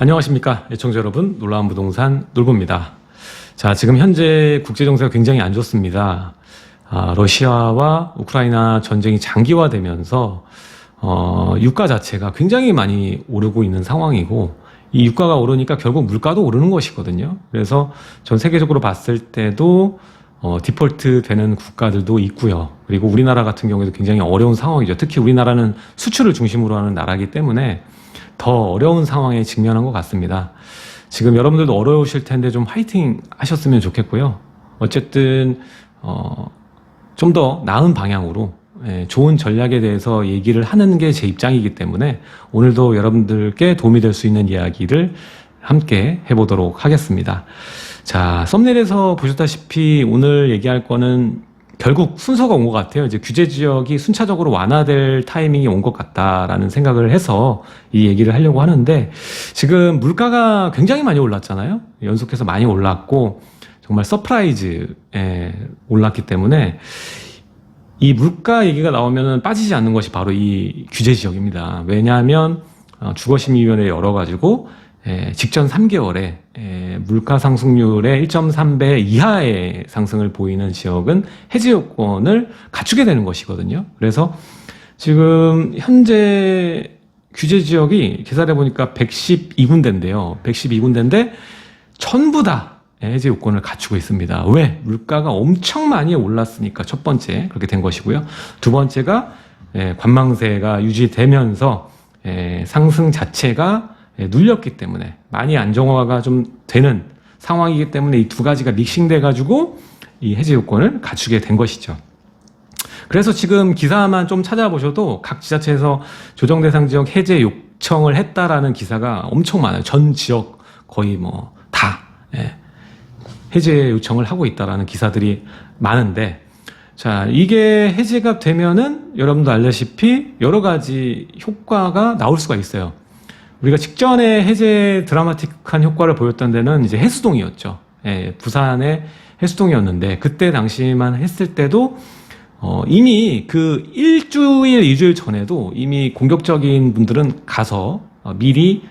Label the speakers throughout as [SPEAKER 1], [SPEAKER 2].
[SPEAKER 1] 안녕하십니까 애청자 여러분, 놀라운 부동산 놀부입니다. 자, 지금 현재 국제 정세가 굉장히 안 좋습니다. 러시아와 우크라이나 전쟁이 장기화되면서 유가 자체가 굉장히 많이 오르고 있는 상황이고, 이 유가가 오르니까 결국 물가도 오르는 것이거든요. 그래서 전 세계적으로 봤을 때도 디폴트 되는 국가들도 있고요. 그리고 우리나라 같은 경우에도 굉장히 어려운 상황이죠. 특히 우리나라는 수출을 중심으로 하는 나라이기 때문에 더 어려운 상황에 직면한 것 같습니다. 지금 여러분들도 어려우실 텐데 좀 화이팅 하셨으면 좋겠고요. 어쨌든 좀 더 나은 방향으로 좋은 전략에 대해서 얘기를 하는 게 제 입장이기 때문에 오늘도 여러분들께 도움이 될 수 있는 이야기를 함께 해보도록 하겠습니다. 자, 썸네일에서 보셨다시피 오늘 얘기할 거는 결국 순서가 온 것 같아요. 이제 규제 지역이 순차적으로 완화될 타이밍이 온 것 같다라는 생각을 해서 이 얘기를 하려고 하는데, 지금 물가가 굉장히 많이 올랐잖아요. 연속해서 많이 올랐고 정말 서프라이즈에 올랐기 때문에 이 물가 얘기가 나오면 빠지지 않는 것이 바로 이 규제 지역입니다. 왜냐하면 주거심의위원회 열어가지고 직전 3개월에 물가 상승률의 1.3배 이하의 상승을 보이는 지역은 해제 요건을 갖추게 되는 것이거든요. 그래서 지금 현재 규제 지역이 계산해 보니까 112군데인데요. 112군데인데 전부 다 해제 요건을 갖추고 있습니다. 왜? 물가가 엄청 많이 올랐으니까 첫 번째 그렇게 된 것이고요. 두 번째가 관망세가 유지되면서 상승 자체가 눌렸기 때문에 많이 안정화가 좀 되는 상황이기 때문에 이 두 가지가 믹싱돼 가지고 이 해제 요건을 갖추게 된 것이죠. 그래서 지금 기사만 좀 찾아보셔도 각 지자체에서 조정 대상 지역 해제 요청을 했다라는 기사가 엄청 많아요. 전 지역 거의 뭐 다 해제 요청을 하고 있다라는 기사들이 많은데, 자, 이게 해제가 되면은 여러분도 알다시피 여러 가지 효과가 나올 수가 있어요. 우리가 직전에 해제 드라마틱한 효과를 보였던 데는 이제 해수동이었죠. 부산의 해수동이었는데, 그때 당시만 했을 때도 이미 그 일주일, 2주일 전에도 이미 공격적인 분들은 가서 미리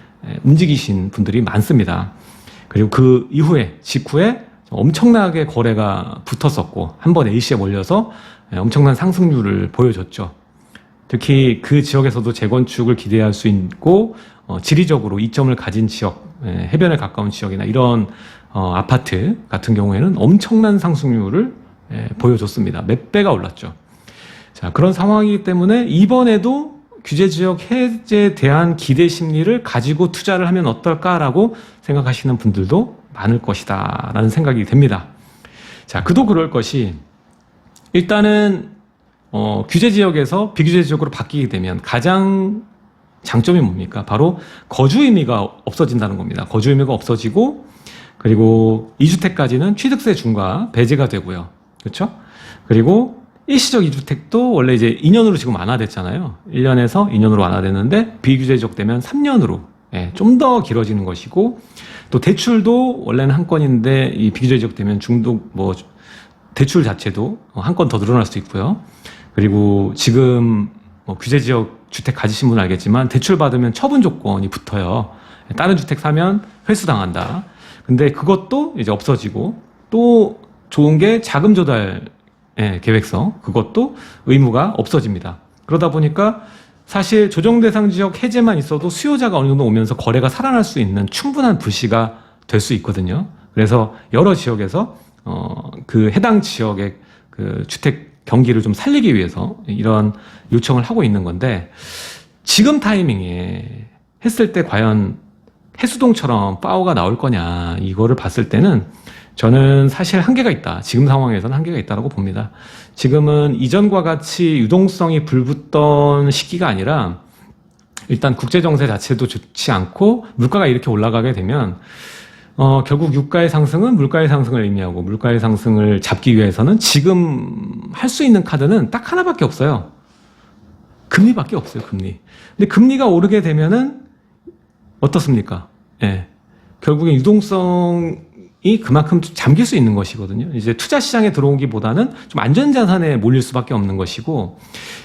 [SPEAKER 1] 움직이신 분들이 많습니다. 그리고 그 이후에, 직후에 엄청나게 거래가 붙었었고, 한번 A씨에 몰려서 엄청난 상승률을 보여줬죠. 특히 그 지역에서도 재건축을 기대할 수 있고, 지리적으로 이점을 가진 지역, 해변에 가까운 지역이나 이런 아파트 같은 경우에는 엄청난 상승률을 보여줬습니다. 몇 배가 올랐죠. 자, 그런 상황이기 때문에 이번에도 규제 지역 해제에 대한 기대 심리를 가지고 투자를 하면 어떨까라고 생각하시는 분들도 많을 것이다 라는 생각이 됩니다. 자, 그도 그럴 것이, 일단은 규제 지역에서 비규제 지역으로 바뀌게 되면 가장 장점이 뭡니까? 바로 거주 의미가 없어진다는 겁니다. 거주 의미가 없어지고, 그리고 2주택까지는 취득세 중과 배제가 되고요. 그렇죠? 그리고 일시적 2주택도 원래 이제 2년으로 지금 완화됐잖아요. 1년에서 2년으로 완화됐는데 비규제 지역 되면 3년으로 좀 더 길어지는 것이고, 또 대출도 원래는 한 건인데 이 비규제 지역 되면 중독 대출 자체도 한 건 더 늘어날 수 있고요. 그리고 지금 규제 지역 주택 가지신 분은 알겠지만 대출 받으면 처분 조건이 붙어요. 다른 주택 사면 회수당한다. 근데 그것도 이제 없어지고, 또 좋은 게 자금 조달 계획서, 그것도 의무가 없어집니다. 그러다 보니까 사실 조정 대상 지역 해제만 있어도 수요자가 어느 정도 오면서 거래가 살아날 수 있는 충분한 불씨가 될 수 있거든요. 그래서 여러 지역에서 그 해당 지역의 그 주택 경기를 좀 살리기 위해서 이런 요청을 하고 있는 건데, 지금 타이밍에 했을 때 과연 해수동처럼 파워가 나올 거냐, 이거를 봤을 때는 저는 사실 한계가 있다. 지금 상황에서는 한계가 있다고 봅니다. 지금은 이전과 같이 유동성이 불붙던 시기가 아니라, 일단 국제정세 자체도 좋지 않고 물가가 이렇게 올라가게 되면 결국 유가의 상승은 물가의 상승을 의미하고, 물가의 상승을 잡기 위해서는 지금 할 수 있는 카드는 딱 하나밖에 없어요. 금리밖에 없어요, 금리. 근데 금리가 오르게 되면은 어떻습니까? 결국엔 유동성이 그만큼 잠길 수 있는 것이거든요. 이제 투자 시장에 들어오기보다는 좀 안전자산에 몰릴 수밖에 없는 것이고,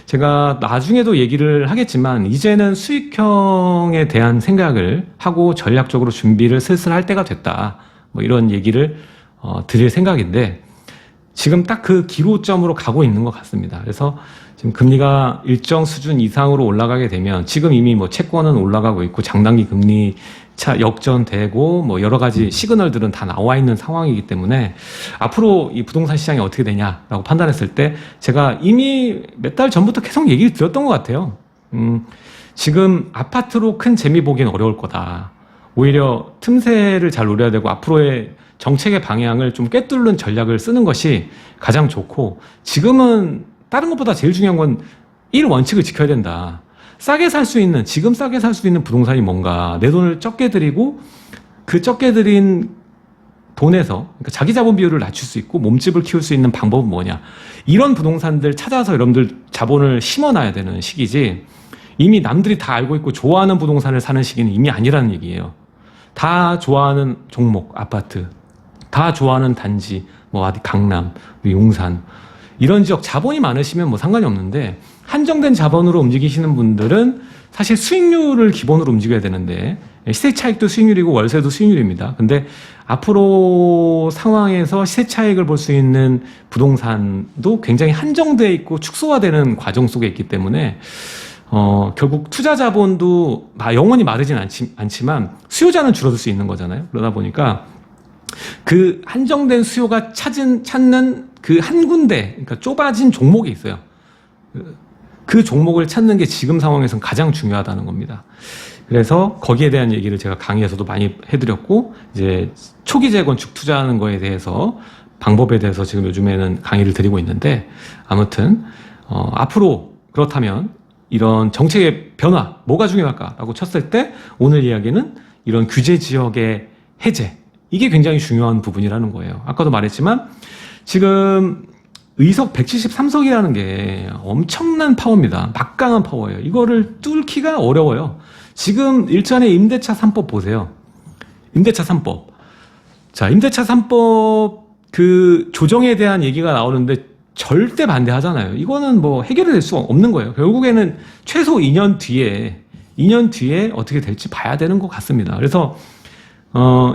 [SPEAKER 1] 제가 나중에도 얘기를 하겠지만 이제는 수익형에 대한 생각을 하고 전략적으로 준비를 슬슬 할 때가 됐다, 뭐 이런 얘기를 드릴 생각인데, 지금 딱 그 기로점으로 가고 있는 것 같습니다. 그래서 지금 금리가 일정 수준 이상으로 올라가게 되면, 지금 이미 뭐 채권은 올라가고 있고 장단기 금리 차 역전되고 뭐 여러 가지 시그널들은 다 나와 있는 상황이기 때문에 앞으로 이 부동산 시장이 어떻게 되냐라고 판단했을 때, 제가 이미 몇 달 전부터 계속 얘기를 드렸던 것 같아요. 지금 아파트로 큰 재미 보기엔 어려울 거다. 오히려 틈새를 잘 노려야 되고 앞으로의 정책의 방향을 좀 꿰뚫는 전략을 쓰는 것이 가장 좋고, 지금은 다른 것보다 제일 중요한 건 1원칙을 지켜야 된다. 싸게 살 수 있는, 지금 싸게 살 수 있는 부동산이 뭔가, 내 돈을 적게 들이고 그 적게 들인 돈에서, 그러니까 자기 자본 비율을 낮출 수 있고 몸집을 키울 수 있는 방법은 뭐냐, 이런 부동산들 찾아서 여러분들 자본을 심어놔야 되는 시기지, 이미 남들이 다 알고 있고 좋아하는 부동산을 사는 시기는 이미 아니라는 얘기예요. 다 좋아하는 종목, 아파트, 다 좋아하는 단지, 뭐 어디 강남, 뭐 용산, 이런 지역 자본이 많으시면 뭐 상관이 없는데, 한정된 자본으로 움직이시는 분들은 사실 수익률을 기본으로 움직여야 되는데, 시세 차익도 수익률이고 월세도 수익률입니다. 근데 앞으로 상황에서 시세 차익을 볼 수 있는 부동산도 굉장히 한정되어 있고 축소화되는 과정 속에 있기 때문에 결국 투자 자본도 영원히 마르진 않지만 수요자는 줄어들 수 있는 거잖아요. 그러다 보니까 그 한정된 수요가 찾는 그 한 군데, 그러니까 좁아진 종목이 있어요. 그 종목을 찾는 게 지금 상황에서는 가장 중요하다는 겁니다. 그래서 거기에 대한 얘기를 제가 강의에서도 많이 해드렸고, 이제 초기 재건축 투자하는 거에 대해서 방법에 대해서 지금 요즘에는 강의를 드리고 있는데, 아무튼 앞으로 그렇다면 이런 정책의 변화, 뭐가 중요할까라고 쳤을 때 오늘 이야기는 이런 규제 지역의 해제, 이게 굉장히 중요한 부분이라는 거예요. 아까도 말했지만 지금 의석 173석이라는 게 엄청난 파워입니다. 막강한 파워예요. 이거를 뚫기가 어려워요. 지금 일전에 임대차 3법 보세요. 임대차 3법. 자, 임대차 3법 그 조정에 대한 얘기가 나오는데 절대 반대하잖아요. 이거는 뭐 해결이 될 수가 없는 거예요. 결국에는 최소 2년 뒤에 어떻게 될지 봐야 되는 것 같습니다. 그래서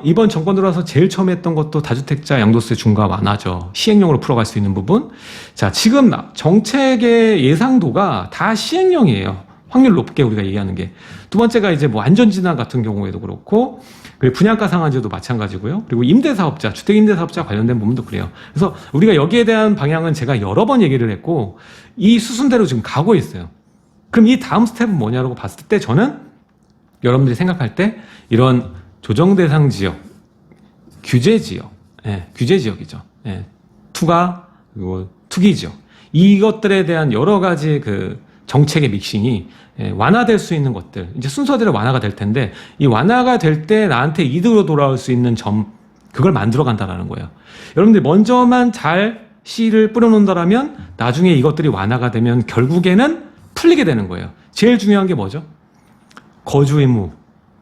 [SPEAKER 1] 이번 정권 들어와서 제일 처음 했던 것도 다주택자 양도세 중과 완화죠. 시행령으로 풀어갈 수 있는 부분. 자, 지금 정책의 예상도가 다 시행령이에요. 확률 높게 우리가 얘기하는 게. 두 번째가 이제 뭐 안전진단 같은 경우에도 그렇고, 그리고 분양가 상한제도 마찬가지고요. 그리고 임대사업자, 주택임대사업자 관련된 부분도 그래요. 그래서 우리가 여기에 대한 방향은 제가 여러 번 얘기를 했고, 이 수순대로 지금 가고 있어요. 그럼 이 다음 스텝은 뭐냐라고 봤을 때, 저는 여러분들이 생각할 때 이런 조정 대상 지역, 규제 지역, 규제 지역이죠. 투가, 그리고 투기 지역. 이것들에 대한 여러 가지 그 정책의 믹싱이 완화될 수 있는 것들, 이제 순서대로 완화가 될 텐데, 이 완화가 될 때 나한테 이득으로 돌아올 수 있는 점, 그걸 만들어 간다라는 거예요. 여러분들 먼저만 잘 씨를 뿌려놓는다라면 나중에 이것들이 완화가 되면 결국에는 풀리게 되는 거예요. 제일 중요한 게 뭐죠? 거주 의무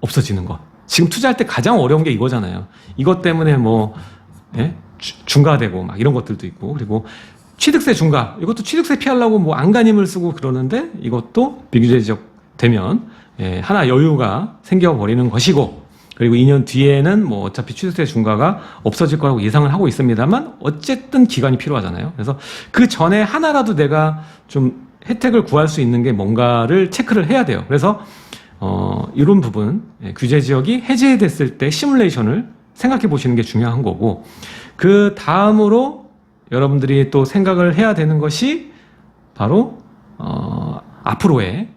[SPEAKER 1] 없어지는 거. 지금 투자할 때 가장 어려운 게 이거잖아요. 이것 때문에 뭐 중과되고 막 이런 것들도 있고, 그리고 취득세 중과, 이것도 취득세 피하려고 뭐 안간힘을 쓰고 그러는데, 이것도 비규제 지역 되면 하나 여유가 생겨버리는 것이고, 그리고 2년 뒤에는 뭐 어차피 취득세 중과가 없어질 거라고 예상을 하고 있습니다만, 어쨌든 기간이 필요하잖아요. 그래서 그 전에 하나라도 내가 좀 혜택을 구할 수 있는 게 뭔가를 체크를 해야 돼요. 그래서 이런 부분, 규제 지역이 해제됐을 때 시뮬레이션을 생각해 보시는 게 중요한 거고, 그 다음으로 여러분들이 또 생각을 해야 되는 것이 바로 앞으로의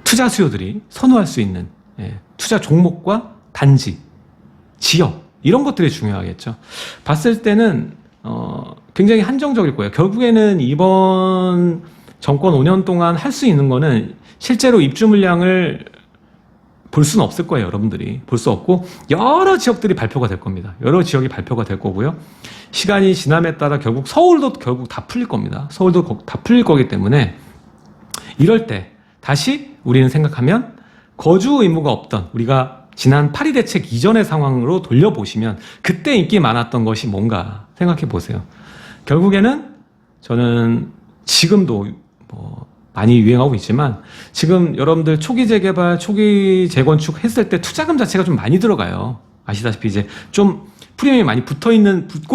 [SPEAKER 1] 투자 수요들이 선호할 수 있는 투자 종목과 단지, 지역, 이런 것들이 중요하겠죠. 봤을 때는 굉장히 한정적일 거예요. 결국에는 이번 정권 5년 동안 할 수 있는 거는 실제로 입주 물량을 볼 수는 없을 거예요. 여러분들이 볼 수 없고, 여러 지역들이 발표가 될 겁니다. 여러 지역이 발표가 될 거고요. 시간이 지남에 따라 결국 서울도 결국 다 풀릴 겁니다. 서울도 다 풀릴 거기 때문에, 이럴 때 다시 우리는 생각하면 거주 의무가 없던, 우리가 지난 파리 대책 이전의 상황으로 돌려보시면 그때 인기 많았던 것이 뭔가 생각해 보세요. 결국에는 저는 지금도 뭐 많이 유행하고 있지만 지금 여러분들 초기 재개발, 초기 재건축 했을 때 투자금 자체가 좀 많이 들어가요. 아시다시피 이제 좀 프리미엄이 많이 붙고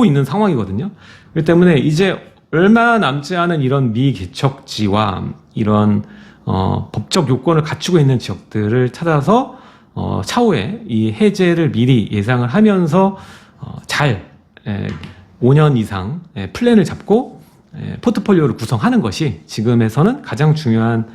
[SPEAKER 1] 있는 상황이거든요. 그렇기 때문에 이제 얼마 남지 않은 이런 미개척지와 이런 법적 요건을 갖추고 있는 지역들을 찾아서 차후에 이 해제를 미리 예상을 하면서 잘 5년 이상 플랜을 잡고 포트폴리오를 구성하는 것이 지금에서는 가장 중요한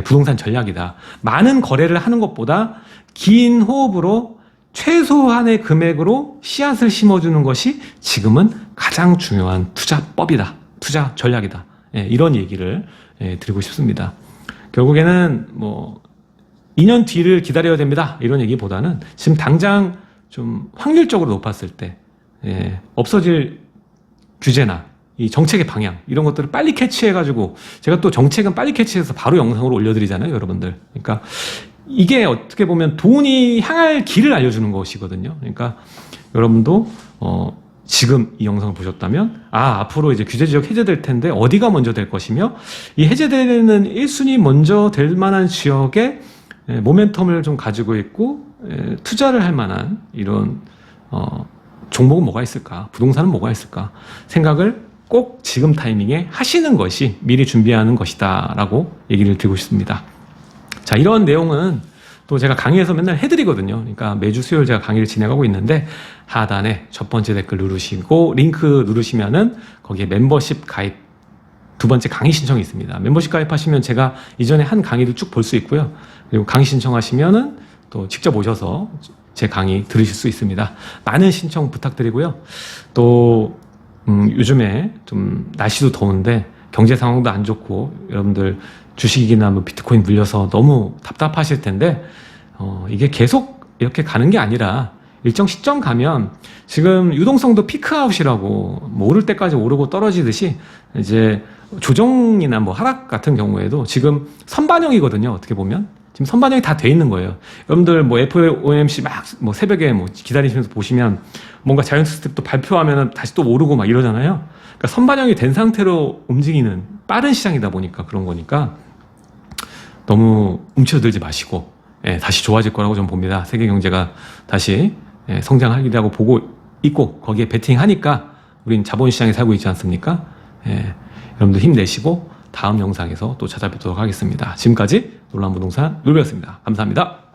[SPEAKER 1] 부동산 전략이다. 많은 거래를 하는 것보다 긴 호흡으로 최소한의 금액으로 씨앗을 심어주는 것이 지금은 가장 중요한 투자법이다. 투자 전략이다. 이런 얘기를 드리고 싶습니다. 결국에는 뭐 2년 뒤를 기다려야 됩니다. 이런 얘기보다는 지금 당장 좀 확률적으로 높았을 때 없어질 규제나 이 정책의 방향 이런 것들을 빨리 캐치해가지고 제가 또 정책은 빨리 캐치해서 바로 영상으로 올려드리잖아요, 여러분들. 그러니까 이게 어떻게 보면 돈이 향할 길을 알려주는 것이거든요. 그러니까 여러분도 지금 이 영상을 보셨다면 앞으로 이제 규제 지역 해제될 텐데 어디가 먼저 될 것이며 이 해제되는 1순위 먼저 될 만한 지역에 모멘텀을 좀 가지고 있고 투자를 할 만한 이런 종목은 뭐가 있을까? 부동산은 뭐가 있을까? 생각을 꼭 지금 타이밍에 하시는 것이 미리 준비하는 것이다 라고 얘기를 드리고 싶습니다. 자, 이런 내용은 또 제가 강의에서 맨날 해드리거든요. 그러니까 매주 수요일 제가 강의를 진행하고 있는데 하단에 첫 번째 댓글 누르시고 링크 누르시면은 거기에 멤버십 가입 두 번째 강의 신청이 있습니다. 멤버십 가입하시면 제가 이전에 한 강의를 쭉 볼 수 있고요. 그리고 강의 신청하시면은 또 직접 오셔서 제 강의 들으실 수 있습니다. 많은 신청 부탁드리고요. 또 요즘에 좀 날씨도 더운데 경제 상황도 안 좋고 여러분들 주식이나 뭐 비트코인 물려서 너무 답답하실 텐데 이게 계속 이렇게 가는 게 아니라 일정 시점 가면 지금 유동성도 피크아웃이라고 뭐 오를 때까지 오르고 떨어지듯이 이제 조정이나 뭐 하락 같은 경우에도 지금 선반영이거든요. 어떻게 보면 지금 선반영이 다 돼 있는 거예요. 여러분들 뭐 FOMC 막 뭐 새벽에 뭐 기다리시면서 보시면 뭔가 자이언트 스텝도 발표하면 다시 또 오르고 막 이러잖아요. 그러니까 선반영이 된 상태로 움직이는 빠른 시장이다 보니까 그런 거니까 너무 움츠러들지 마시고 다시 좋아질 거라고 좀 봅니다. 세계 경제가 다시 성장하리라고 보고 있고 거기에 베팅하니까 우린 자본시장에 살고 있지 않습니까? 여러분들 힘내시고 다음 영상에서 또 찾아뵙도록 하겠습니다. 지금까지 놀라운 부동산 놀배였습니다. 감사합니다.